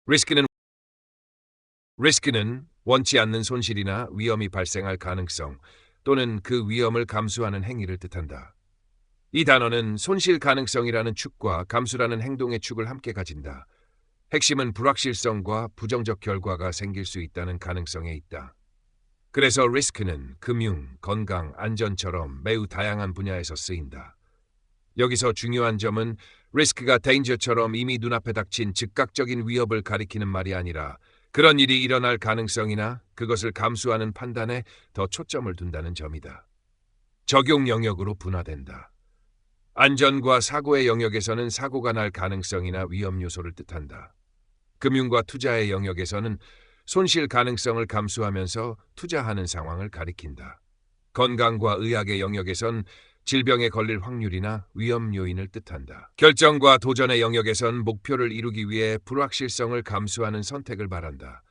리스크는 리스크는 원치 않는 손실이나 위험이 발생할 가능성 또는 그 위험을 감수하는 행위를 뜻한다. 이 단어는 손실 가능성이라는 축과 감수라는 행동의 축을 함께 가진다. 핵심은 불확실성과 부정적 결과가 생길 수 있다는 가능성에 있다. 그래서 리스크는 금융, 건강, 안전처럼 매우 다양한 분야에서 쓰인다. 여기서 중요한 점은 리스크가 danger처럼 이미 눈앞에 닥친 즉각적인 위협을 가리키는 말이 아니라 그런 일이 일어날 가능성이나 그것을 감수하는 판단에 더 초점을 둔다는 점이다. 적용 영역으로 분화된다. 안전과 사고의 영역에서는 사고가 날 가능성이나 위험 요소를 뜻한다. 금융과 투자의 영역에서는 손실 가능성을 감수하면서 투자하는 상황을 가리킨다. 건강과 의학의 영역에선 질병에 걸릴 확률이나 위험 요인을 뜻한다. 결정과 도전의 영역에선 목표를 이루기 위해 불확실성을 감수하는 선택을 말한다.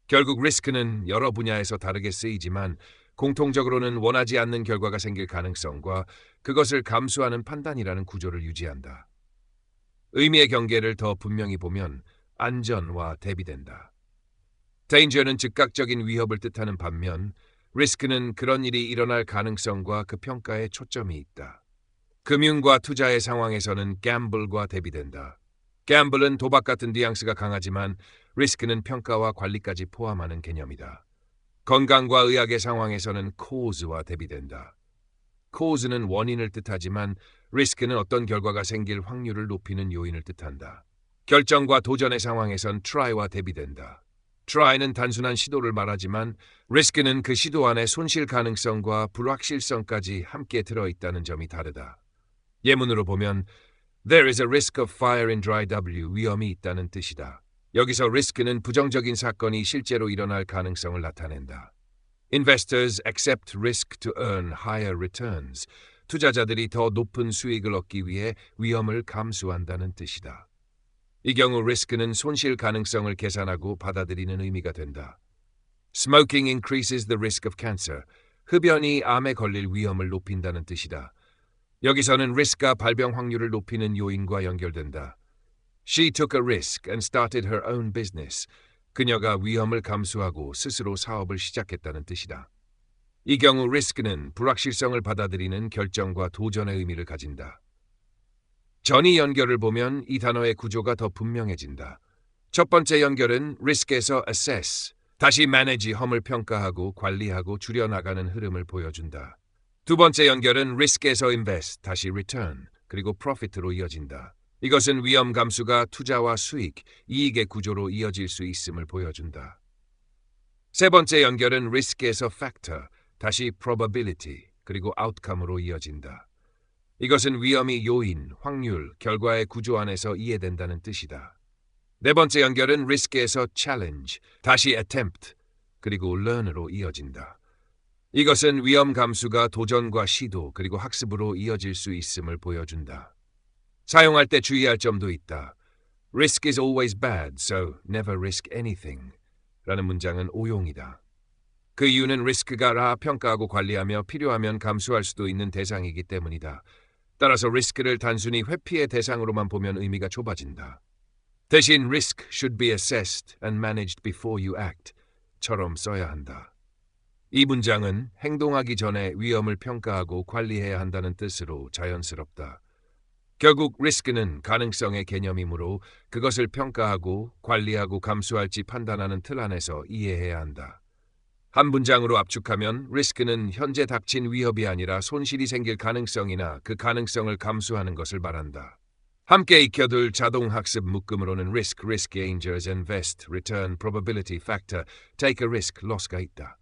결국 리스크는 여러 분야에서 다르게 쓰이지만 공통적으로는 원하지 않는 결과가 생길 가능성과 그것을 감수하는 판단이라는 구조를 유지한다. 의미의 경계를 더 분명히 보면 안전과 대비된다. danger는 즉각적인 위협을 뜻하는 반면 리스크는 그런 일이 일어날 가능성과 그 평가에 초점이 있다. 금융과 투자의 상황에서는 gamble과 대비된다. gamble은 도박 같은 뉘앙스가 강하지만 리스크는 평가와 관리까지 포함하는 개념이다. 건강과 의학의 상황에서는 cause와 대비된다. cause는 원인을 뜻하지만 리스크는 어떤 결과가 생길 확률을 높이는 요인을 뜻한다. 결정과 도전의 상황에선 try와 대비된다. try는 단순한 시도를 말하지만 risk는 그 시도 안에 손실 가능성과 불확실성까지 함께 들어있다는 점이 다르다. 예문으로 보면 There is a risk of fire in dry W. 위험이 있다는 뜻이다. 여기서 risk는 부정적인 사건이 실제로 일어날 가능성을 나타낸다. Investors accept risk to earn higher returns. 투자자들이 더 높은 수익을 얻기 위해 위험을 감수한다는 뜻이다. 이 경우 리스크는 손실 가능성을 계산하고 받아들이는 의미가 된다. Smoking increases the risk of cancer. 흡연이 암에 걸릴 위험을 높인다는 뜻이다. 여기서는 리스크가 발병 확률을 높이는 요인과 연결된다. She took a risk and started her own business. 그녀가 위험을 감수하고 스스로 사업을 시작했다는 뜻이다. 이 경우 리스크는 불확실성을 받아들이는 결정과 도전의 의미를 가진다. 전이 연결을 보면 이 단어의 구조가 더 분명해진다. 첫 번째 연결은 risk에서 assess, 다시 manage 험을 평가하고 관리하고 줄여나가는 흐름을 보여준다. 두 번째 연결은 risk에서 invest, 다시 return, 그리고 profit로 이어진다. 이것은 위험 감수가 투자와 수익, 이익의 구조로 이어질 수 있음을 보여준다. 세 번째 연결은 risk에서 factor, 다시 probability, 그리고 outcome으로 이어진다. 이것은 위험이 요인, 확률, 결과의 구조 안에서 이해된다는 뜻이다. 네 번째 연결은 risk에서 challenge, 다시 attempt, 그리고 learn으로 이어진다. 이것은 위험 감수가 도전과 시도, 그리고 학습으로 이어질 수 있음을 보여준다. 사용할 때 주의할 점도 있다. Risk is always bad, so never risk anything. 라는 문장은 오용이다. 그 이유는 리스크가 평가하고 관리하며 필요하면 감수할 수도 있는 대상이기 때문이다. 따라서 리스크를 단순히 회피의 대상으로만 보면 의미가 좁아진다. 대신 risk should be assessed and managed before you act 처럼 써야 한다. 이 문장은 행동하기 전에 위험을 평가하고 관리해야 한다는 뜻으로 자연스럽다. 결국 리스크는 가능성의 개념이므로 그것을 평가하고 관리하고 감수할지 판단하는 틀 안에서 이해해야 한다. 한 문장으로 압축하면 리스크는 현재 닥친 위협이 아니라 손실이 생길 가능성이나 그 가능성을 감수하는 것을 말한다. 함께 익혀둘 자동학습 묶음으로는 risk, dangers, invest, return, probability, factor, take a risk, loss가 있다.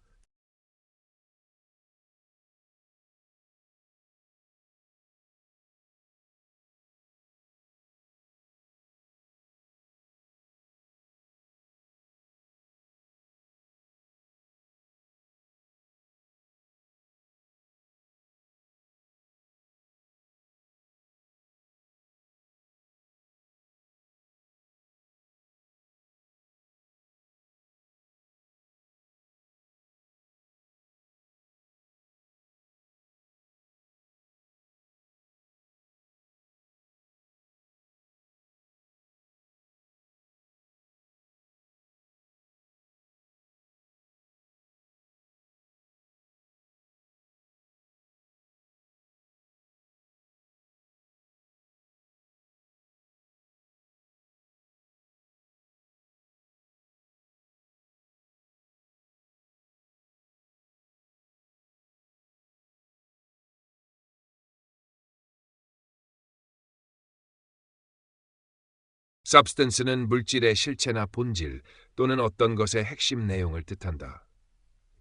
substance는 물질의 실체나 본질 또는 어떤 것의 핵심 내용을 뜻한다.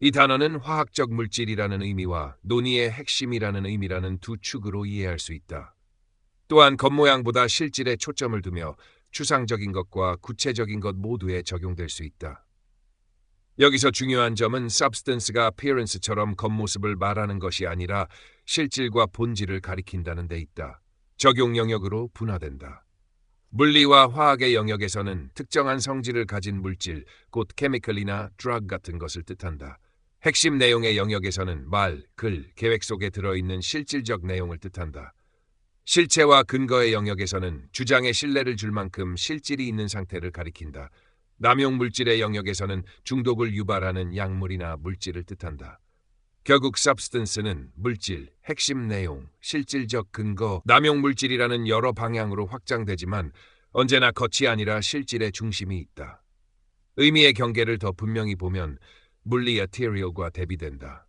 이 단어는 화학적 물질이라는 의미와 논의의 핵심이라는 의미라는 두 축으로 이해할 수 있다. 또한 겉모양보다 실질에 초점을 두며 추상적인 것과 구체적인 것 모두에 적용될 수 있다. 여기서 중요한 점은 substance가 appearance처럼 겉모습을 말하는 것이 아니라 실질과 본질을 가리킨다는 데 있다. 적용 영역으로 분화된다. 물리와 화학의 영역에서는 특정한 성질을 가진 물질, 곧 케미컬이나 drug 같은 것을 뜻한다. 핵심 내용의 영역에서는 말, 글, 계획 속에 들어있는 실질적 내용을 뜻한다. 실체와 근거의 영역에서는 주장에 신뢰를 줄 만큼 실질이 있는 상태를 가리킨다. 남용 물질의 영역에서는 중독을 유발하는 약물이나 물질을 뜻한다. 결국 substance는 물질, 핵심 내용, 실질적 근거, 남용 물질이라는 여러 방향으로 확장되지만 언제나 겉이 아니라 실질의 중심이 있다. 의미의 경계를 더 분명히 보면 물리 material과 대비된다.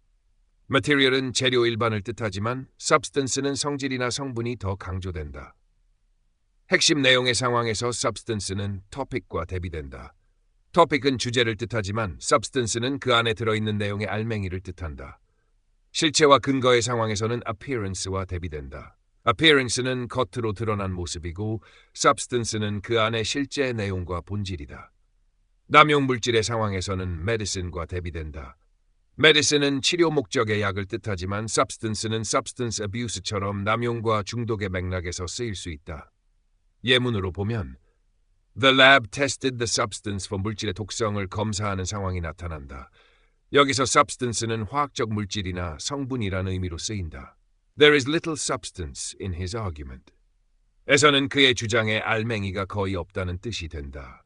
material은 재료 일반을 뜻하지만 substance는 성질이나 성분이 더 강조된다. 핵심 내용의 상황에서 substance는 topic과 대비된다. topic은 주제를 뜻하지만 substance는 그 안에 들어있는 내용의 알맹이를 뜻한다. 실체와 근거의 상황에서는 appearance와 대비된다. appearance는 겉으로 드러난 모습이고 substance는 그 안의 실제 내용과 본질이다. 남용 물질의 상황에서는 medicine과 대비된다. medicine은 치료 목적의 약을 뜻하지만 substance는 substance abuse처럼 남용과 중독의 맥락에서 쓰일 수 있다. 예문으로 보면 The lab tested the substance for 물질의 독성을 검사하는 상황이 나타난다. 여기서 substance는 화학적 물질이나 성분이라는 의미로 쓰인다. There is little substance in his argument. 에서는 그의 주장에 알맹이가 거의 없다는 뜻이 된다.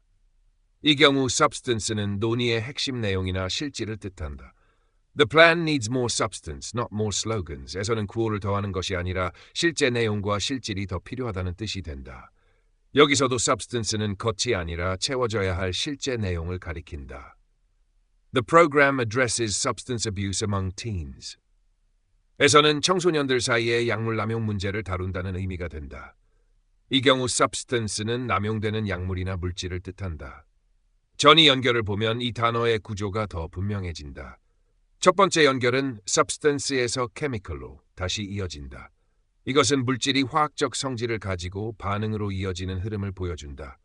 이 경우 substance는 논의의 핵심 내용이나 실질을 뜻한다. The plan needs more substance, not more slogans. 에서는 구호를 더하는 것이 아니라 실제 내용과 실질이 더 필요하다는 뜻이 된다. 여기서도 substance는 겉이 아니라 채워져야 할 실제 내용을 가리킨다. The program addresses substance abuse among teens. 에서는 청소년들 사이의 약물 남용 문제를 다룬다는 의미가 된다. 이 경우 substance는 남용되는 약물이나 물질을 뜻한다. 전이 연결을 보면 이 단어의 구조가 더 분명해진다. 첫 번째 연결은 substance에서 chemical로 다시 이어진다. 이것은 물질이 화학적 성질을 가지고 반응으로 이어지는 흐름을 보여준다.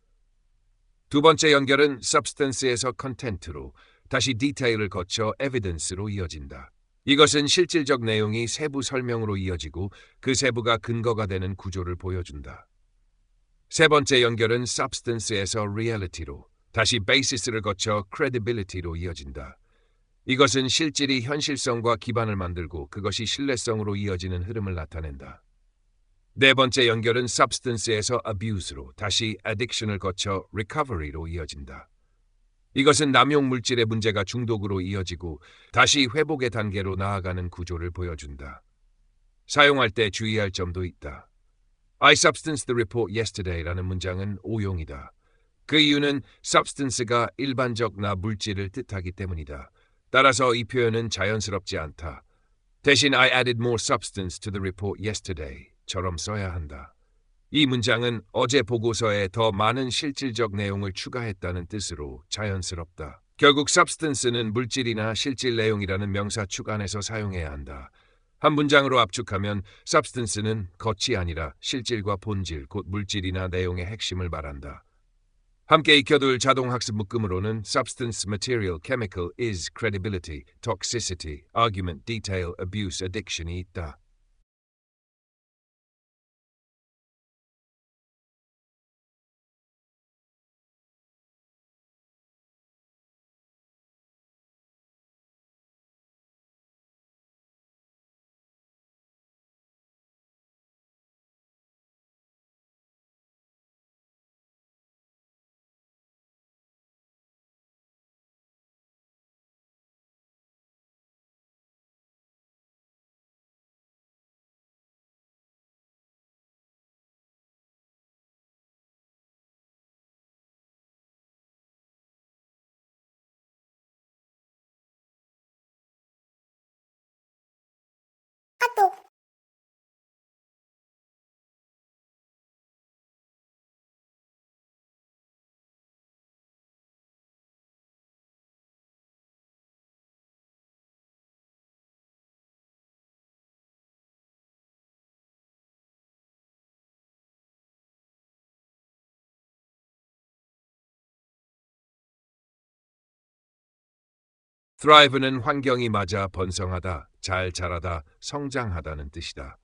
두 번째 연결은 substance에서 content로 다시 detail을 거쳐 evidence로 이어진다. 이것은 실질적 내용이 세부 설명으로 이어지고 그 세부가 근거가 되는 구조를 보여준다. 세 번째 연결은 substance에서 reality로 다시 basis를 거쳐 credibility로 이어진다. 이것은 실질이 현실성과 기반을 만들고 그것이 신뢰성으로 이어지는 흐름을 나타낸다. 네 번째 연결은 substance에서 abuse로 다시 addiction을 거쳐 recovery로 이어진다. 이것은 남용 물질의 문제가 중독으로 이어지고 다시 회복의 단계로 나아가는 구조를 보여준다. 사용할 때 주의할 점도 있다. I substanced the report yesterday라는 문장은 오용이다. 그 이유는 substance가 일반적 나 물질을 뜻하기 때문이다. 따라서 이 표현은 자연스럽지 않다. 대신 I added more substance to the report yesterday처럼 써야 한다. 이 문장은 어제 보고서에 더 많은 실질적 내용을 추가했다는 뜻으로 자연스럽다. 결국 substance는 물질이나 실질 내용이라는 명사 축 안에서 사용해야 한다. 한 문장으로 압축하면 substance는 겉이 아니라 실질과 본질, 곧 물질이나 내용의 핵심을 말한다. 함께 익혀둘 자동학습 묶음으로는 substance, material, chemical, is, credibility, toxicity, argument, detail, abuse, addiction이 있다. thrive는 환경이 맞아 번성하다, 잘 자라다, 성장하다는 뜻이다.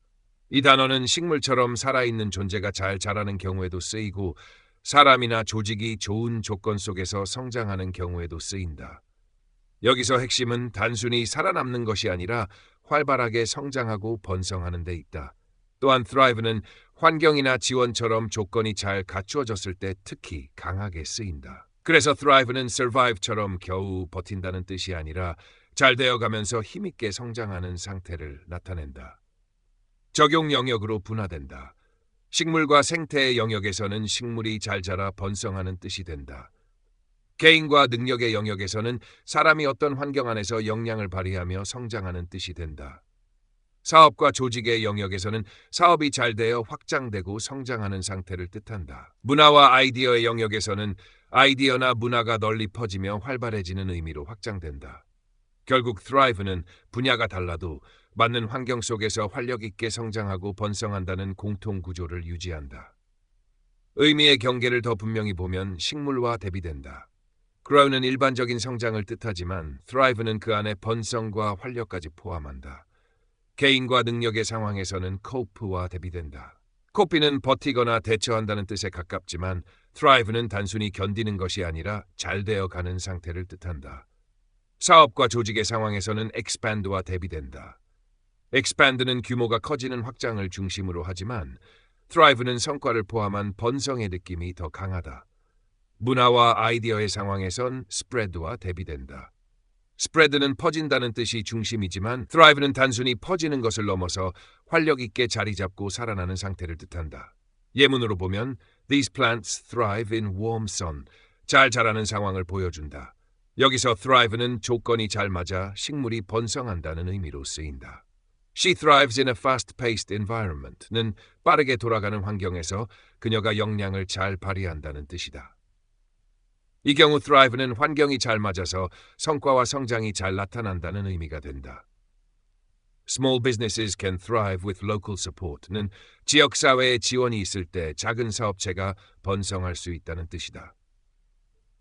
이 단어는 식물처럼 살아있는 존재가 잘 자라는 경우에도 쓰이고 사람이나 조직이 좋은 조건 속에서 성장하는 경우에도 쓰인다. 여기서 핵심은 단순히 살아남는 것이 아니라 활발하게 성장하고 번성하는 데 있다. 또한 thrive는 환경이나 지원처럼 조건이 잘 갖추어졌을 때 특히 강하게 쓰인다. 그래서 thrive는 survive처럼 겨우 버틴다는 뜻이 아니라 잘 되어가면서 힘있게 성장하는 상태를 나타낸다. 적용 영역으로 분화된다. 식물과 생태의 영역에서는 식물이 잘 자라 번성하는 뜻이 된다. 개인과 능력의 영역에서는 사람이 어떤 환경 안에서 역량을 발휘하며 성장하는 뜻이 된다. 사업과 조직의 영역에서는 사업이 잘 되어 확장되고 성장하는 상태를 뜻한다. 문화와 아이디어의 영역에서는 아이디어나 문화가 널리 퍼지며 활발해지는 의미로 확장된다. 결국 thrive는 분야가 달라도 맞는 환경 속에서 활력 있게 성장하고 번성한다는 공통 구조를 유지한다. 의미의 경계를 더 분명히 보면 식물과 대비된다. grow는 일반적인 성장을 뜻하지만 thrive는 그 안에 번성과 활력까지 포함한다. 개인과 능력의 상황에서는 cope와 대비된다. cope는 버티거나 대처한다는 뜻에 가깝지만 thrive는 단순히 견디는 것이 아니라 잘 되어가는 상태를 뜻한다. 사업과 조직의 상황에서는 expand와 대비된다. expand는 규모가 커지는 확장을 중심으로 하지만 thrive는 성과를 포함한 번성의 느낌이 더 강하다. 문화와 아이디어의 상황에선 spread와 대비된다. spread는 퍼진다는 뜻이 중심이지만 thrive는 단순히 퍼지는 것을 넘어서 활력 있게 자리 잡고 살아나는 상태를 뜻한다. 예문으로 보면 These plants thrive in warm sun. 잘 자라는 상황을 보여준다. 여기서 thrive는 조건이 잘 맞아 식물이 번성한다는 의미로 쓰인다. She thrives in a fast-paced environment는 빠르게 돌아가는 환경에서 그녀가 역량을 잘 발휘한다는 뜻이다. 이 경우 thrive는 환경이 잘 맞아서 성과와 성장이 잘 나타난다는 의미가 된다. Small businesses can thrive with local support는 지역사회의 지원이 있을 때 작은 사업체가 번성할 수 있다는 뜻이다.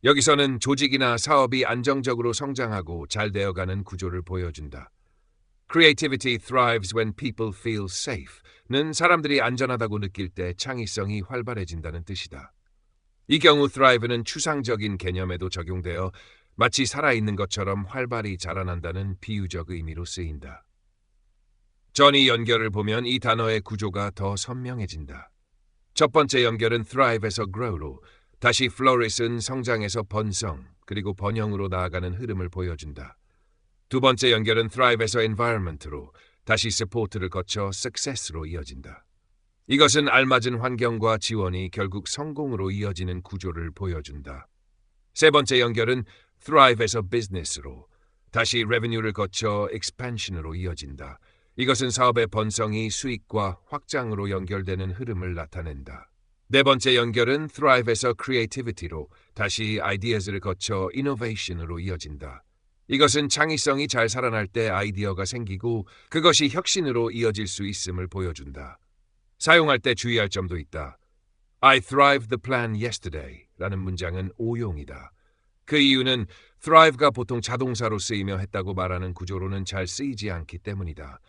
여기서는 조직이나 사업이 안정적으로 성장하고 잘 되어가는 구조를 보여준다. Creativity thrives when people feel safe는 사람들이 안전하다고 느낄 때 창의성이 활발해진다는 뜻이다. 이 경우 thrive는 추상적인 개념에도 적용되어 마치 살아있는 것처럼 활발히 자라난다는 비유적 의미로 쓰인다. 전이 연결을 보면 이 단어의 구조가 더 선명해진다. 첫 번째 연결은 thrive에서 grow로, 다시 flourish은 성장에서 번성, 그리고 번영으로 나아가는 흐름을 보여준다. 두 번째 연결은 thrive에서 environment로, 다시 support를 거쳐 success로 이어진다. 이것은 알맞은 환경과 지원이 결국 성공으로 이어지는 구조를 보여준다. 세 번째 연결은 thrive에서 business로, 다시 revenue를 거쳐 expansion으로 이어진다. 이것은 사업의 번성이 수익과 확장으로 연결되는 흐름을 나타낸다. 네 번째 연결은 thrive에서 creativity로, 다시 ideas를 거쳐 innovation으로 이어진다. 이것은 창의성이 잘 살아날 때 아이디어가 생기고 그것이 혁신으로 이어질 수 있음을 보여준다. 사용할 때 주의할 점도 있다. I thrived the plan yesterday 라는 문장은 오용이다. 그 이유는 thrive가 보통 자동사로 쓰이며 했다고 말하는 구조로는 잘 쓰이지 않기 때문이다.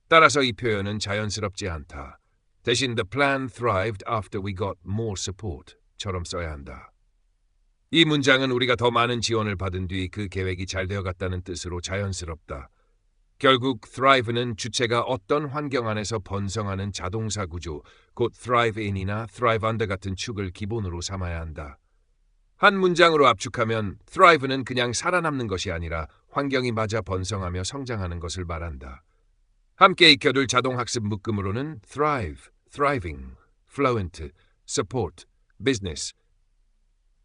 따라서 이 표현은 자연스럽지 않다. 대신 the plan thrived after we got more support처럼 써야 한다. 이 문장은 우리가 더 많은 지원을 받은 뒤 그 계획이 잘 되어갔다는 뜻으로 자연스럽다. 결국 thrive는 주체가 어떤 환경 안에서 번성하는 자동사 구조, 곧 thrive in이나 thrive under 같은 축을 기본으로 삼아야 한다. 한 문장으로 압축하면 thrive는 그냥 살아남는 것이 아니라 환경이 맞아 번성하며 성장하는 것을 말한다. 함께 익혀둘 자동학습 묶음으로는 thrive, thriving, fluent, support, business,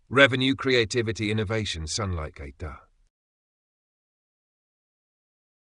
revenue, creativity, innovation, sunlight가 있다.